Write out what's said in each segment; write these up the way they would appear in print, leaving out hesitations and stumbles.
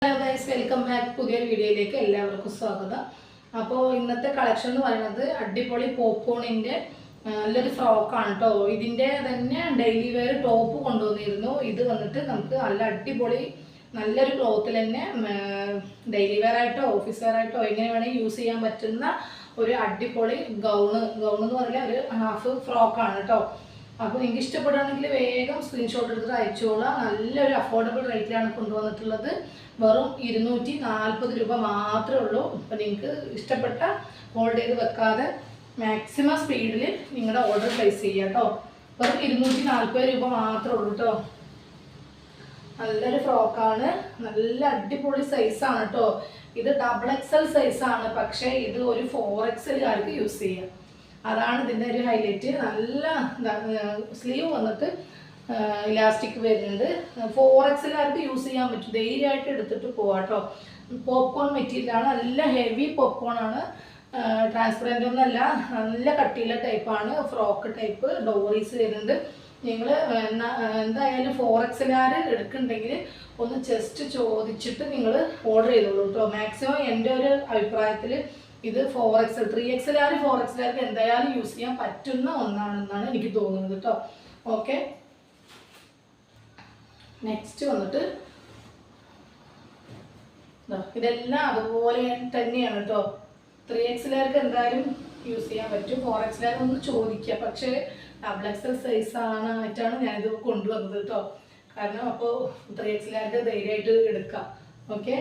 Hello guys, welcome back. പുതിയൊരു വീഡിയോയിലേക്ക് എല്ലാവർക്കും സ്വാഗതം. അപ്പോൾ ഇന്നത്തെ കളക്ഷൻ എന്ന് പറയുന്നത് അടിപൊളി പോപ്കോണിൻ്റെ നല്ലൊരു ഫ്രോക്കാണ് കേട്ടോ. ഇതിൻ്റെ തന്നെ ഡെയിലി വെയർ ടോപ്പ് കൊണ്ടുവന്നിരുന്നു. ഇത് വന്നിട്ട് നമുക്ക് നല്ല അടിപൊളി നല്ലൊരു ക്ലോത്തിൽ തന്നെ ഡെയിലി വെയർ ആയിട്ടോ ഓഫീസ് വെയർ ആയിട്ടോ എങ്ങനെ വേണമെങ്കിൽ യൂസ് ചെയ്യാൻ പറ്റുന്ന ഒരു അടിപൊളി ഗൗൺ എന്ന് പറഞ്ഞാൽ ഒരു ഹാഫ് ഫ്രോക്കാണ് കേട്ടോ. അപ്പോൾ നിങ്ങൾക്ക് ഇഷ്ടപ്പെടുകയാണെങ്കിൽ വേഗം സ്ക്രീൻഷോട്ട് എടുത്തിട്ട് അയച്ചോളാം. നല്ലൊരു അഫോർഡബിൾ റേറ്റിലാണ് കൊണ്ടുവന്നിട്ടുള്ളത്. വെറും 240 രൂപ മാത്രമേ ഉള്ളൂ. അപ്പോൾ നിങ്ങൾക്ക് ഇഷ്ടപ്പെട്ട ഹോൾഡ് ചെയ്ത് വെക്കാതെ മാക്സിമം സ്പീഡിൽ നിങ്ങളുടെ ഓർഡർ പ്ലേസ് ചെയ്യുക കേട്ടോ. വെറും 240 രൂപ മാത്രമേ ഉള്ളൂ കേട്ടോ. നല്ലൊരു ഫ്രോക്കാണ്, നല്ല അടിപൊളി സൈസാണ് കേട്ടോ. ഇത് XXL സൈസാണ്, പക്ഷേ ഇത് ഒരു 4XLകാർക്ക് യൂസ് ചെയ്യാം. അതാണ് ഇതിൻ്റെ ഒരു ഹൈലൈറ്റ്. നല്ല സ്ലീവ് വന്നിട്ട് ഇലാസ്റ്റിക് വരുന്നുണ്ട്. 4XLകാർക്ക് യൂസ് ചെയ്യാൻ പറ്റും. ധൈര്യമായിട്ട് എടുത്തിട്ട് പോവാം കേട്ടോ. പോപ്കോൺ മെറ്റീരിയലാണ്, നല്ല ഹെവി പോപ്കോൺ ആണ്. ട്രാൻസ്പെറൻ്റ് ഒന്നല്ല, നല്ല കട്ടിയുള്ള ടൈപ്പാണ്. ഫ്രോക്ക് ടൈപ്പ് ഡോറീസ് വരുന്നുണ്ട്. നിങ്ങൾ എന്തായാലും 4XLകാർ എടുക്കുന്നുണ്ടെങ്കിൽ ഒന്ന് ജസ്റ്റ് ചോദിച്ചിട്ട് നിങ്ങൾ ഓർഡർ ചെയ്തോളൂ കേട്ടോ. മാക്സിമം എൻ്റെ ഒരു അഭിപ്രായത്തിൽ ഇത് 4XL 3XLകാർ 4XLകാർക്ക് എന്തായാലും യൂസ് ചെയ്യാൻ പറ്റുന്ന ഒന്നാണെന്നാണ് എനിക്ക് തോന്നുന്നത് കേട്ടോ. ഓക്കെ, നെക്സ്റ്റ് വന്നിട്ട് ഇതെല്ലാം അതുപോലെ തന്നെയാണ് കേട്ടോ. 3XLകാർക്ക് എന്തായാലും യൂസ് ചെയ്യാൻ പറ്റും. 4XLകാർ ഒന്ന് ചോദിക്കുക. പക്ഷേ XXL സൈസായിട്ടാണ് ഞാനിത് കൊണ്ടുവന്നത് കേട്ടോ. കാരണം അപ്പോൾ 3XLകാർക്ക് ധൈര്യമായിട്ട് എടുക്കാം. ഓക്കെ,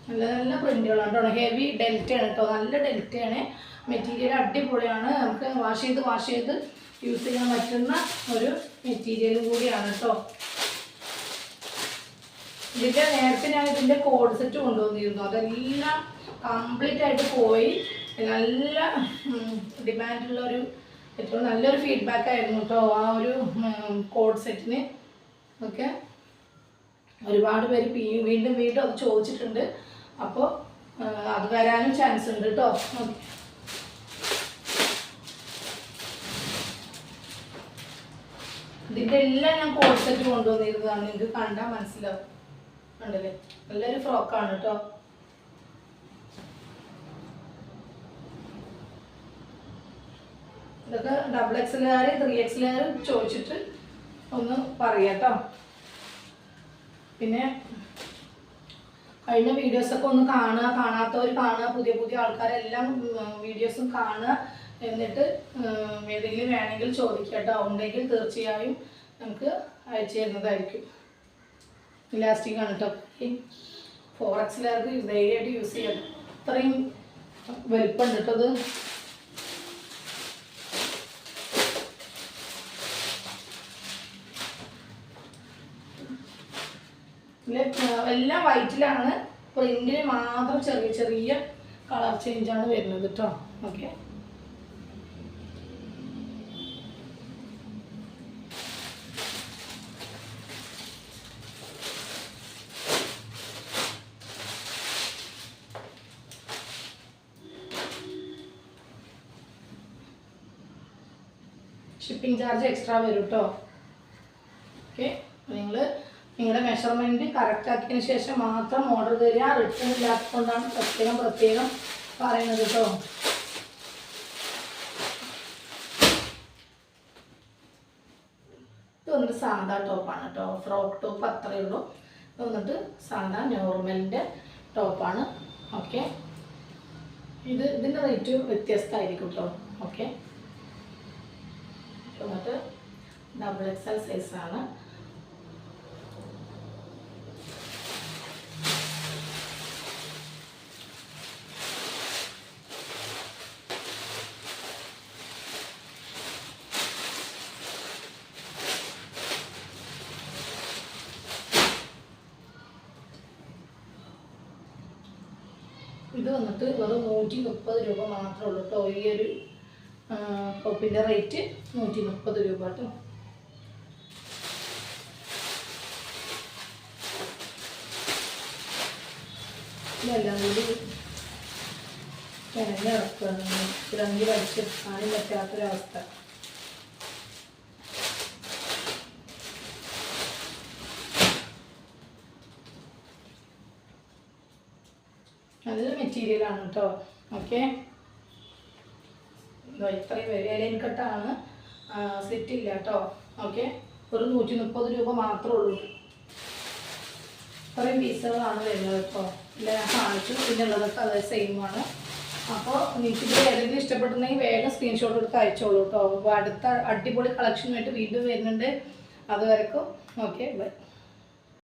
നല്ല നല്ല പ്രിന്റുകളാണ് കേട്ടോ. ഹെവി ഡെൽറ്റയാണ് കേട്ടോ, നല്ല ഡെൽറ്റയാണ്. മെറ്റീരിയൽ അടിപൊളിയാണ്. നമുക്ക് വാഷ് ചെയ്ത് യൂസ് ചെയ്യാൻ പറ്റുന്ന ഒരു മെറ്റീരിയലും കൂടിയാണ് കേട്ടോ. ഇതിൻ്റെ നേരത്തെ ഞാൻ ഇതിൻ്റെ കോഡ് സെറ്റ് കൊണ്ടുവന്നിരുന്നു. അതെല്ലാം കംപ്ലീറ്റ് ആയിട്ട് പോയി. നല്ല ഡിമാൻഡുള്ള ഒരു ഏറ്റവും നല്ലൊരു ഫീഡ്ബാക്ക് ആയിരുന്നു കേട്ടോ ആ ഒരു കോഡ് സെറ്റിന്. ഓക്കെ, ഒരുപാട് പേര് വീണ്ടും അത് ചോദിച്ചിട്ടുണ്ട്. അപ്പോൾ അത് വരാനും ചാൻസ് ഉണ്ട് കേട്ടോ. ഇതിൻ്റെ എല്ലാം ഞാൻ കോഡ് സെറ്റ് കൊണ്ടുവന്നിരുന്നതാണ്. നിങ്ങൾക്ക് കണ്ടാൽ മനസ്സിലാവും. കണ്ടല്ലേ, നല്ലൊരു ഫ്രോക്കാണ് കേട്ടോ. ഇതൊക്കെ XXLകാർ 3XLകാർ ചോദിച്ചിട്ട് ഒന്ന് പറയാം കേട്ടോ. പിന്നെ കഴിഞ്ഞ വീഡിയോസൊക്കെ ഒന്ന് കാണുക, കാണാത്തവർ കാണുക, പുതിയ ആൾക്കാരെല്ലാം വീഡിയോസും കാണുക. എന്നിട്ട് ഏതെങ്കിലും വേണമെങ്കിൽ ചോദിക്കുക കേട്ടോ. ഉണ്ടെങ്കിൽ തീർച്ചയായും നമുക്ക് അയച്ചു തരുന്നതായിരിക്കും. ഇലാസ്റ്റിക് ആണ് കേട്ടോ. 4XLകാർക്ക് ധൈര്യമായിട്ട് യൂസ് ചെയ്യാം. അത്രയും വലിപ്പമുണ്ട് കേട്ടോ അത്. എല്ലാം വൈറ്റിലാണ്. പ്രിന്റിന് മാത്രം ചെറിയ കളർ ചേഞ്ചാണ് വരുന്നത് കേട്ടോ. ഓക്കെ, ഷിപ്പിംഗ് ചാർജ് എക്സ്ട്രാ വരും കേട്ടോ. ഓക്കെ, നിങ്ങളുടെ മെഷർമെൻറ്റ് കറക്റ്റ് ആക്കിയതിന് ശേഷം മാത്രം ഓർഡർ തരിക. റിട്ടേൺ ഇല്ലാത്തതുകൊണ്ടാണ് പ്രത്യേകം പറയുന്നത് കേട്ടോ. ഇത് വന്നിട്ട് സാധാ ടോപ്പാണ് കേട്ടോ. ഫ്രോക്ക് ടോപ്പ് അത്രയേ ഉള്ളൂ. ഇത് വന്നിട്ട് സാധാ നോർമലിൻ്റെ ടോപ്പാണ്. ഓക്കെ, ഇതിൻ്റെ റേറ്റ് വ്യത്യസ്തമായിരിക്കും കേട്ടോ. ഓക്കെ, വന്നിട്ട് XXL സൈസാണ്. ഇത് വന്നിട്ട് വെറും 130 രൂപ മാത്രമേ ഉള്ളൂ കേട്ടോ. ഈ ഒരു ടോപ്പിൻ്റെ റേറ്റ് 130 രൂപ കേട്ടോ. എല്ലാം കൂടി കിണഞ്ഞ് ഇറക്കുകയാണ്. ഇറങ്ങി വലിച്ചെടുക്കാനും പറ്റാത്തൊരവസ്ഥ. നല്ല മെറ്റീരിയലാണ് കേട്ടോ. ഓക്കെ, ഇത്രയും എലൈൻ കട്ടാണ്, സ്ലിറ്റ് ഇല്ല കേട്ടോ. ഓക്കെ, ഒരു 130 രൂപ മാത്രമേ ഉള്ളൂ. ഇത്രയും പീസുകളാണ് വരുന്നത് കേട്ടോ. ഇല്ല ഞാൻ കാണിച്ചു. പിന്നെ ഉള്ളതൊക്കെ അത് സെയിമാണ്. അപ്പോൾ നിങ്ങൾക്ക് ഏതെങ്കിലും ഇഷ്ടപ്പെട്ടുണ്ടെങ്കിൽ വേഗം സ്ക്രീൻഷോട്ട് എടുത്ത് അയച്ചോളൂ കേട്ടോ. അപ്പോൾ അടുത്ത അടിപൊളി കളക്ഷനുമായിട്ട് വീണ്ടും വരുന്നുണ്ട്. അതുവരെക്കും ഓക്കെ, ബൈ.